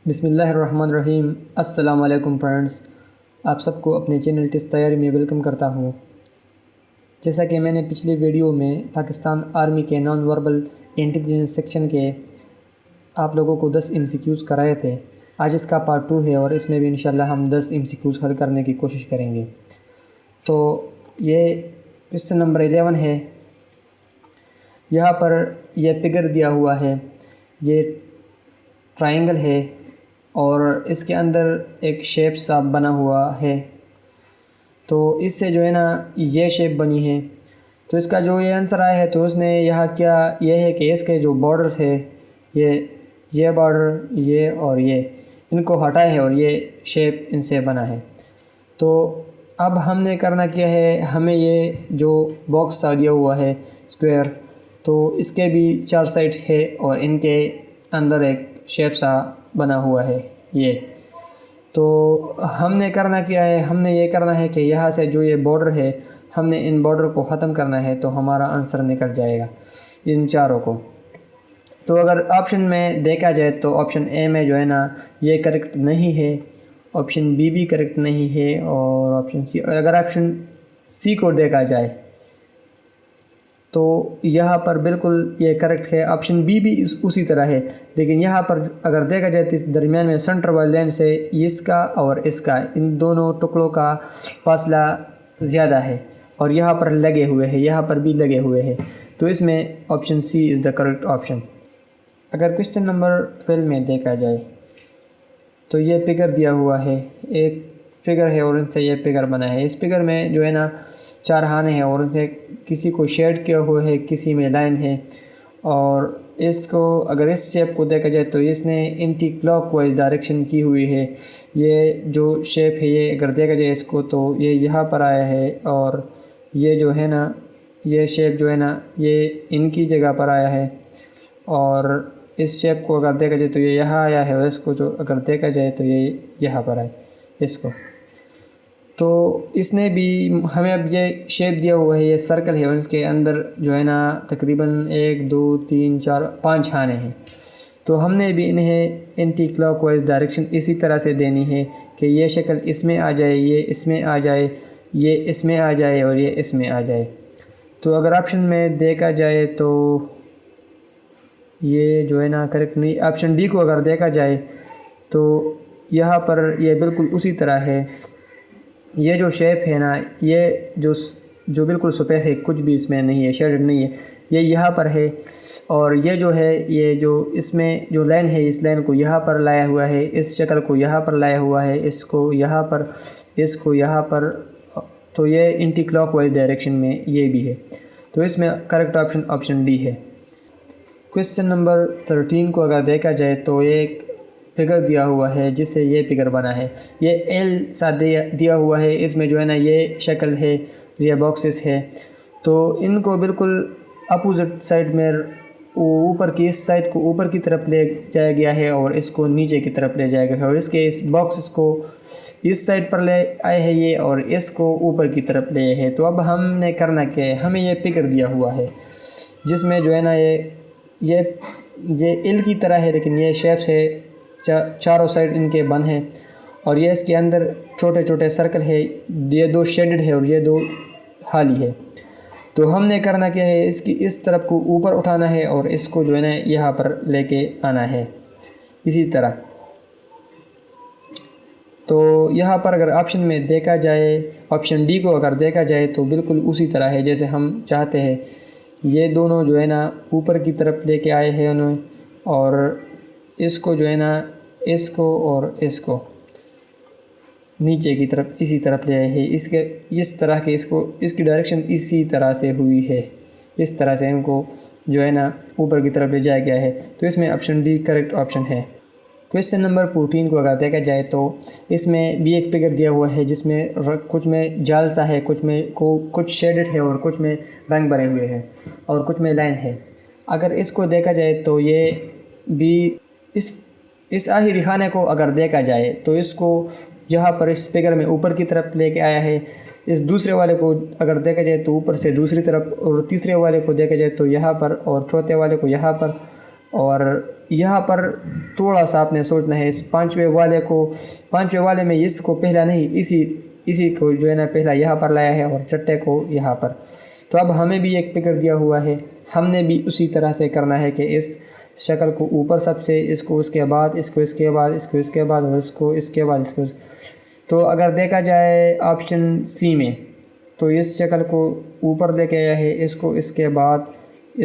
بسم اللہ الرحمن الرحیم۔ السلام علیکم فرینڈس، آپ سب کو اپنے چینل ٹیسٹ تیاری میں ویلکم کرتا ہوں۔ جیسا کہ میں نے پچھلی ویڈیو میں پاکستان آرمی کے نان وربل انٹیلیجنس سیکشن کے آپ لوگوں کو 10 MCQs کرائے تھے، آج اس کا پارٹ 2 ہے اور اس میں بھی انشاءاللہ ہم 10 MCQs حل کرنے کی کوشش کریں گے۔ تو یہ کوسچن نمبر 11 ہے۔ یہاں پر یہ فگر دیا ہوا ہے، یہ ٹرائنگل ہے اور اس کے اندر ایک شیپ سا بنا ہوا ہے، تو اس سے جو ہے نا یہ شیپ بنی ہے۔ تو اس کا جو یہ آنسر آیا ہے تو اس نے یہاں کیا یہ ہے کہ اس کے جو بارڈرز ہے، یہ بارڈر، یہ اور یہ، ان کو ہٹائے ہے اور یہ شیپ ان سے بنا ہے۔ تو اب ہم نے کرنا کیا ہے، ہمیں یہ جو باکس سا دیا ہوا ہے اسکوائر، تو اس کے بھی 4 سائڈس ہے اور ان کے اندر ایک شیپ سا بنا ہوا ہے یہ۔ تو ہم نے کرنا کیا ہے، ہم نے یہ کرنا ہے کہ یہاں سے جو یہ بارڈر ہے، ہم نے ان بارڈر کو ختم کرنا ہے تو ہمارا آنسر نکل جائے گا ان چاروں کو۔ تو اگر آپشن میں دیکھا جائے تو آپشن اے میں جو ہے نا یہ کریکٹ نہیں ہے، آپشن بی بھی کریکٹ نہیں ہے اور آپشن سی، اگر آپشن سی کو دیکھا جائے تو یہاں پر بالکل یہ کریکٹ ہے۔ آپشن بی بھی اسی طرح ہے، لیکن یہاں پر اگر دیکھا جائے تو اس درمیان میں سنٹر والی لائن سے اس کا اور اس کا، ان دونوں ٹکڑوں کا فاصلہ زیادہ ہے اور یہاں پر لگے ہوئے ہیں، یہاں پر بھی لگے ہوئے ہیں، تو اس میں option C is the correct option. اگر کوسچن نمبر 12 میں دیکھا جائے تو یہ فگر دیا ہوا ہے، ایک فگر ہے اور ان سے یہ فگر بنا ہے۔ اس فگر میں جو ہے نا 4 خانے ہیں اور ان سے کسی کو شیڈ کیا ہوا ہے، کسی میں لائن ہے، اور اس کو اگر اس شیپ کو دیکھا جائے تو اس نے اینٹی کلاک وائز ڈائریکشن کی ہوئی ہے۔ یہ جو شیپ ہے یہ اگر دیکھا جائے اس کو تو یہ یہاں پر آیا ہے، اور یہ جو ہے نا یہ شیپ جو ہے نا یہ ان کی جگہ پر آیا ہے، اور اس شیپ کو اگر دیکھا جائے تو یہ یہاں آیا ہے، اور اس کو جو اگر دیکھا جائے تو یہ یہاں پر آئے اس کو۔ تو اس نے بھی ہمیں اب یہ شیپ دیا ہوا ہے، یہ سرکل ہے اور اس کے اندر جو ہے نا تقریباً 1 2 3 4 5 خانے ہیں۔ تو ہم نے بھی انہیں اینٹی کلاک وائز ڈائریکشن اسی طرح سے دینی ہے کہ یہ شکل اس میں آ جائے، یہ اس میں آ جائے، یہ اس میں آ جائے اور یہ اس میں آ جائے۔ تو اگر آپشن میں دیکھا جائے تو یہ جو ہے نا کریکٹ نہیں۔ آپشن ڈی کو اگر دیکھا جائے تو یہاں پر یہ بالکل اسی طرح ہے، یہ جو شیپ ہے نا یہ جو بالکل سفید ہے، کچھ بھی اس میں نہیں ہے، شیڈڈ نہیں ہے، یہ یہاں پر ہے، اور یہ جو ہے یہ جو اس میں جو لائن ہے اس لائن کو یہاں پر لایا ہوا ہے، اس شکل کو یہاں پر لایا ہوا ہے، اس کو یہاں پر، اس کو یہاں پر، تو یہ اینٹی کلاک وائز ڈائریکشن میں یہ بھی ہے، تو اس میں کریکٹ آپشن آپشن ڈی ہے۔ کوسچن نمبر 13 کو اگر دیکھا جائے تو ایک فگر دیا ہوا ہے جس سے یہ فگر بنا ہے، یہ ایل سا دیا ہوا ہے، اس میں جو ہے نا یہ شکل ہے، یہ باکسز ہے، تو ان کو بالکل اپوزٹ سائڈ میں اوپر کی اس سائڈ کو اوپر کی طرف لے جایا گیا ہے اور اس کو نیچے کی طرف لے جایا گیا ہے، اور اس کے اس باکسز کو اس سائڈ پر لے آئے ہیں یہ، اور اس کو اوپر کی طرف لے ہے۔ تو اب ہم نے کرنا کیا ہے، ہمیں یہ فگر دیا ہوا ہے جس میں جو ہے نا یہ ایل کی طرح ہے، لیکن یہ شیپ سے چاروں سائڈ ان کے بند ہیں، اور یہ اس کے اندر چھوٹے چھوٹے سرکل ہے، یہ 2 شیڈڈ ہے اور یہ 2 خالی ہے۔ تو ہم نے کرنا کیا ہے، اس کی اس طرف کو اوپر اٹھانا ہے اور اس کو جو ہے نا یہاں پر لے کے آنا ہے اسی طرح۔ تو یہاں پر اگر آپشن میں دیکھا جائے، آپشن ڈی کو اگر دیکھا جائے تو بالکل اسی طرح ہے جیسے ہم چاہتے ہیں، یہ دونوں جو ہے نا اوپر کی طرف لے کے آئے ہیں انہوں، اور اس کو جو ہے نا اس کو اور اس کو نیچے کی طرف اسی طرف لے آئے ہیں، اس طرح کے اس کی ڈائریکشن اسی طرح سے ہوئی ہے، اس طرح سے ان کو جو ہے نا اوپر کی طرف لے جایا گیا ہے، تو اس میں آپشن ڈی کریکٹ آپشن ہے۔ کوسچن نمبر 14 کو اگر دیکھا جائے تو اس میں بھی ایک فگر دیا ہوا ہے جس میں کچھ میں جال سا ہے، کچھ شیڈڈ ہے اور کچھ میں رنگ بھرے ہوئے ہیں اور کچھ میں لائن ہے۔ اگر اس کو دیکھا جائے تو یہ بھی اس آخری خانے کو اگر دیکھا جائے تو اس کو یہاں پر اس فگر میں اوپر کی طرف لے کے آیا ہے، اس دوسرے والے کو اگر دیکھا جائے تو اوپر سے دوسری طرف، اور تیسرے والے کو دیکھا جائے تو یہاں پر، اور چوتھے والے کو یہاں پر، اور یہاں پر تھوڑا سا آپ نے سوچنا ہے، اس پانچویں والے میں اس کو پہلا نہیں، اسی کو جو ہے نا پہلا یہاں پر لایا ہے اور چھٹے کو یہاں پر۔ تو اب ہمیں بھی ایک فگر دیا ہوا ہے، ہم نے بھی اسی طرح سے کرنا ہے کہ اس شکل کو اوپر سب سے، اس کو اس کے بعد، اس کو اس کے بعد، اس کو اس کے بعد، اور اس کو اس کے بعد، اس کو۔ تو اگر دیکھا جائے آپشن سی میں، تو اس شکل کو اوپر لے کے آیا ہے، اس کو اس کے بعد،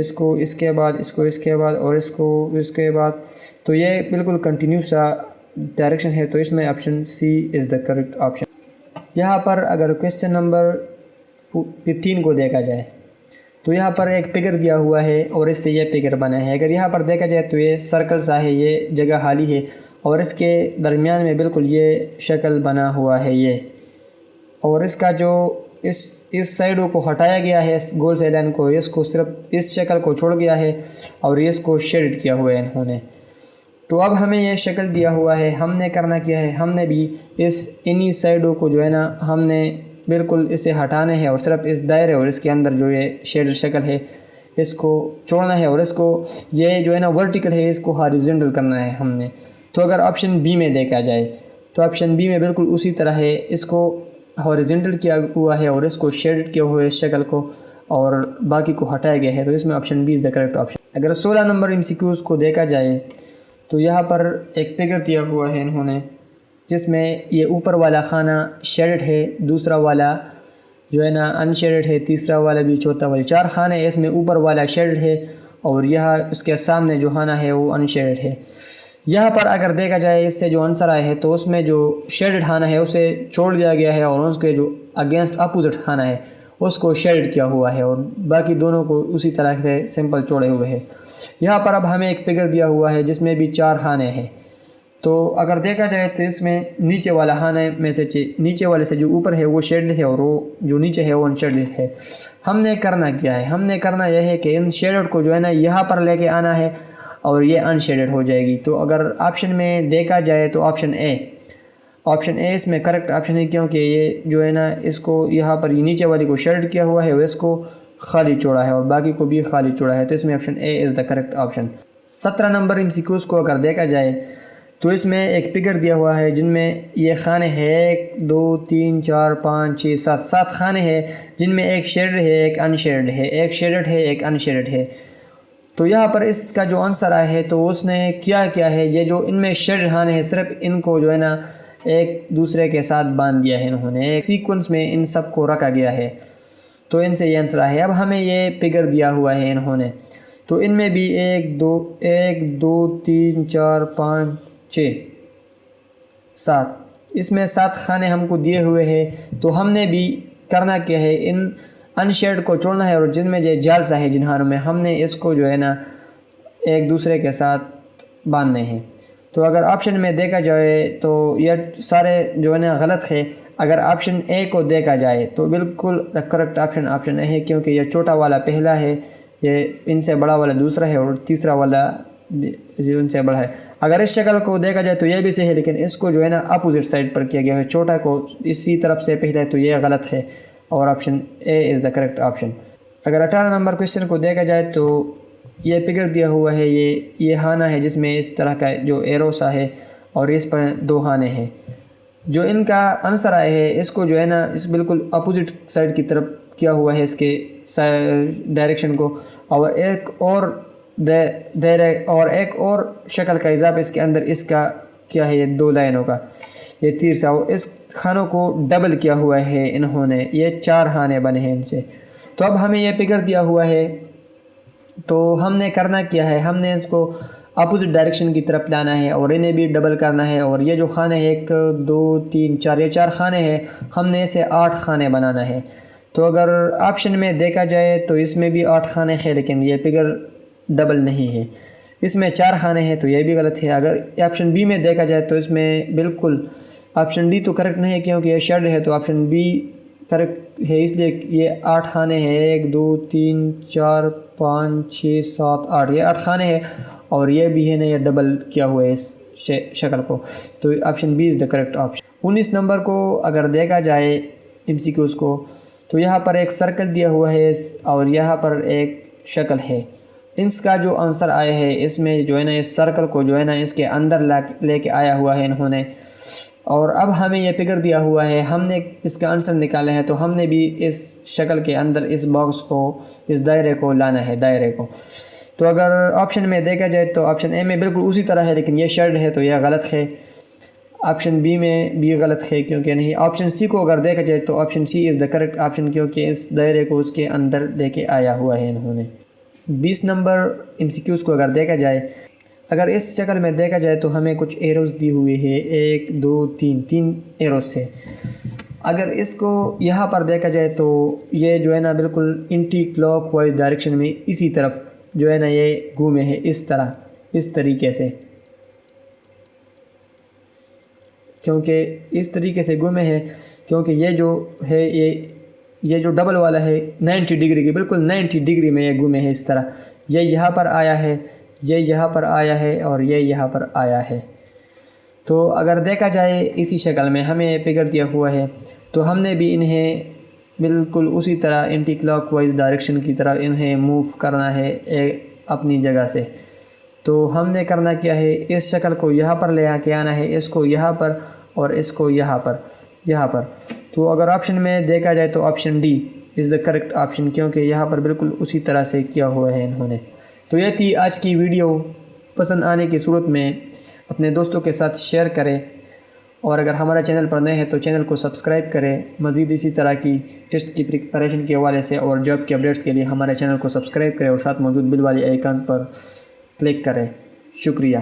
اس کو اس کے بعد، اس کو اس کے بعد، اور اس کو اس کے بعد۔ تو یہ بالکل کنٹینیوس سا ڈائریکشن ہے، تو اس میں option C is the correct option. یہاں پر اگر کویسچن نمبر 15 کو دیکھا جائے تو یہاں پر ایک فگر دیا ہوا ہے اور اس سے یہ فگر بنا ہے۔ اگر یہاں پر دیکھا جائے تو یہ سرکل سا ہے، یہ جگہ خالی ہے، اور اس کے درمیان میں بالکل یہ شکل بنا ہوا ہے یہ، اور اس کا جو اس سائڈوں کو ہٹایا گیا ہے، اس گول سے لائن کو، اس کو صرف اس شکل کو چھوڑ گیا ہے اور اس کو شیڈ کیا ہوا ہے انہوں نے۔ تو اب ہمیں یہ شکل دیا ہوا ہے، ہم نے کرنا کیا ہے، ہم نے بھی انہی سائڈوں کو جو ہے نا ہم نے بالکل اسے ہٹانے ہیں، اور صرف اس دائرے اور اس کے اندر جو یہ شیڈ شکل ہے اس کو چھوڑنا ہے، اور اس کو یہ جو ہے نا ورٹیکل ہے اس کو ہاریزونٹل کرنا ہے ہم نے۔ تو اگر آپشن بی میں دیکھا جائے تو آپشن بی میں بالکل اسی طرح ہے، اس کو ہاریزونٹل کیا ہوا ہے اور اس کو شیڈ کیا ہوا ہے اس شکل کو، اور باقی کو ہٹایا گیا ہے، تو اس میں option B is the correct option. اگر 16 نمبر MCQs کو دیکھا جائے تو یہاں پر ایک فگر دیا ہوا ہے انہوں نے، جس میں یہ اوپر والا خانہ شیڈڈ ہے، دوسرا والا جو ہے نا ان شیڈڈ ہے، تیسرا والا بھی، چوتھا والا، 4 خانے ہیں، اس میں اوپر والا شیڈڈ ہے اور یہاں اس کے سامنے جو خانہ ہے وہ ان شیڈڈ ہے۔ یہاں پر اگر دیکھا جائے اس سے جو آنسر آئے ہے تو اس میں جو شیڈڈ خانہ ہے اسے چھوڑ دیا گیا ہے، اور اس کے جو اگینسٹ اپوزٹ خانہ ہے اس کو شیڈ کیا ہوا ہے، اور باقی دونوں کو اسی طرح سے سمپل چھوڑے ہوئے ہیں۔ یہاں پر اب ہمیں ایک فگر دیا ہوا ہے جس میں بھی 4 خانے ہیں، تو اگر دیکھا جائے تو اس میں نیچے والا خانہ میں سے نیچے والے سے جو اوپر ہے وہ شیڈ ہے اور وہ جو نیچے ہے وہ ان شیڈ ہے۔ ہم نے کرنا کیا ہے، ہم نے کرنا یہ ہے کہ ان شیڈڈ کو جو ہے نا یہاں پر لے کے آنا ہے اور یہ ان شیڈڈ ہو جائے گی۔ تو اگر آپشن میں دیکھا جائے تو آپشن اے اس میں کریکٹ آپشن ہے، کیونکہ یہ جو ہے نا اس کو یہاں پر یہ نیچے والی کو شیڈ کیا ہوا ہے اور اس کو خالی چھوڑا ہے اور باقی کو بھی خالی چھوڑا ہے، تو اس میں option a is the correct option. 17 number MCQs کو اگر دیکھا جائے تو اس میں ایک فگر دیا ہوا ہے جن میں یہ خانے ہیں 1 2 3 4 5 6 7 خانے ہیں، جن میں ایک شیڈڈ ہے، ایک ان شیڈڈ ہے، ایک شیڈڈ ہے، ایک ان شیڈڈ ہے۔ تو یہاں پر اس کا جو آنسر آیا ہے تو اس نے کیا ہے، یہ جو ان میں شیڈڈ خانے ہیں صرف ان کو جو ہے نا ایک دوسرے کے ساتھ باندھ دیا ہے انہوں نے، ایک سیکوینس میں ان سب کو رکھا گیا ہے، تو ان سے یہ آنسر ہے۔ اب ہمیں یہ فگر دیا ہوا ہے انہوں نے، تو ان میں بھی 1 2 3 4 5 6 7، اس میں 7 خانے ہم کو دیے ہوئے ہیں، تو ہم نے بھی کرنا کیا ہے، ان شیڈ کو چھوڑنا ہے، اور جن میں جو جال سا ہے جن خانوں میں ہم نے اس کو جو ہے نا ایک دوسرے کے ساتھ باندھنے ہیں۔ تو اگر آپشن میں دیکھا جائے تو یہ سارے جو ہے نا غلط ہے۔ اگر آپشن اے کو دیکھا جائے تو بالکل کریکٹ آپشن اے ہے، کیونکہ یہ چھوٹا والا پہلا ہے، یہ ان سے بڑا والا دوسرا ہے، اور تیسرا والا ان سے بڑا ہے۔ اگر اس شکل کو دیکھا جائے تو یہ بھی صحیح ہے، لیکن اس کو جو ہے نا اپوزٹ سائڈ پر کیا گیا ہے، چھوٹا کو اسی طرف سے پہلا ہے، تو یہ غلط ہے، اور option a is the correct option. اگر 18 نمبر کویشچن کو دیکھا جائے تو یہ فگر دیا ہوا ہے، یہ خانہ ہے جس میں اس طرح کا جو ایرو سا ہے اور اس پر 2 خانے ہیں، جو ان کا آنسر آئے ہے اس کو جو ہے نا اس بالکل اپوزٹ سائڈ کی طرف کیا ہوا ہے اس کے ڈائریکشن کو، اور ایک اور شکل کا اضافہ اس کے اندر، اس کا کیا ہے، یہ 2 لائنوں کا یہ تیر سا، اور اس خانوں کو ڈبل کیا ہوا ہے انہوں نے، یہ 4 خانے بنے ہیں ان سے۔ تو اب ہمیں یہ فگر دیا ہوا ہے تو ہم نے کرنا کیا ہے، ہم نے اس کو اپوزٹ ڈائریکشن کی طرف لانا ہے اور انہیں بھی ڈبل کرنا ہے، اور یہ جو خانے ہیں 1 2 3 4 یہ 4 خانے ہیں، ہم نے اسے 8 خانے بنانا ہے۔ تو اگر آپشن میں دیکھا جائے تو اس میں بھی 8 خانے ہیں، لیکن یہ فگر ڈبل نہیں ہے، اس میں 4 خانے ہیں، تو یہ بھی غلط ہے۔ اگر آپشن بی میں دیکھا جائے تو اس میں بالکل آپشن ڈی تو کریکٹ نہیں ہے، کیونکہ یہ شیڈ ہے، تو آپشن بی کریکٹ ہے، اس لیے یہ 8 خانے ہیں، 1 2 3 4 5 6 7 8، یہ 8 خانے ہیں، اور یہ بھی ہے نا یہ ڈبل کیا ہوا ہے اس شکل کو، تو option B is the correct option. 19 number کو اگر دیکھا جائے MCQs کو تو یہاں پر ایک سرکل دیا ہوا ہے اور یہاں پر ایک شکل ہے، اس کا جو آنسر آیا ہے اس میں جو ہے نا اس سرکل کو جو ہے نا اس کے اندر لے کے آیا ہوا ہے انہوں نے، اور اب ہمیں یہ فگر دیا ہوا ہے، ہم نے اس کا آنسر نکالا ہے، تو ہم نے بھی اس شکل کے اندر اس باکس کو، اس دائرے کو لانا ہے، دائرے کو۔ تو اگر آپشن میں دیکھا جائے تو آپشن اے میں بالکل اسی طرح ہے، لیکن یہ شرٹ ہے تو یہ غلط ہے۔ آپشن بی میں بھی غلط ہے کیونکہ نہیں۔ آپشن سی کو اگر دیکھا جائے تو option C is the correct option, کیونکہ اس دائرے کو اس کے اندر لے کے آیا ہوا ہے انہوں نے۔ 20 نمبر MCQs کو اگر دیکھا جائے، اگر اس شکل میں دیکھا جائے تو ہمیں کچھ ایروز دی ہوئی ہے، 1 2 3 ایروز سے۔ اگر اس کو یہاں پر دیکھا جائے تو یہ جو ہے نا بالکل اینٹی کلاک وائز ڈائریکشن میں اسی طرف جو ہے نا یہ گھومے ہے، اس طرح، اس طریقے سے، کیونکہ اس طریقے سے گھومے ہیں، کیونکہ یہ جو ہے یہ جو ڈبل والا ہے 90 ڈگری کی، بالکل 90 ڈگری میں یہ گھومے ہیں اس طرح۔ یہ یہاں پر آیا ہے، یہ یہاں پر آیا ہے، اور یہ یہاں پر آیا ہے۔ تو اگر دیکھا جائے اسی شکل میں ہمیں فگر دیا ہوا ہے، تو ہم نے بھی انہیں بالکل اسی طرح اینٹی کلاک وائز ڈائریکشن کی طرح انہیں موو کرنا ہے اپنی جگہ سے۔ تو ہم نے کرنا کیا ہے، اس شکل کو یہاں پر لے کے آنا ہے، اس کو یہاں پر اور اس کو یہاں پر۔ تو اگر آپشن میں دیکھا جائے تو option D is the correct option, کیونکہ یہاں پر بالکل اسی طرح سے کیا ہوا ہے انہوں نے۔ تو یہ تھی آج کی ویڈیو، پسند آنے کی صورت میں اپنے دوستوں کے ساتھ شیئر کریں، اور اگر ہمارا چینل پر نئے ہیں تو چینل کو سبسکرائب کریں۔ مزید اسی طرح کی ٹیسٹ کی پریپریشن کے حوالے سے اور جاب کے اپڈیٹس کے لیے ہمارے چینل کو سبسکرائب کریں اور ساتھ موجود بل والی آئیکن پر کلک کریں۔ شکریہ۔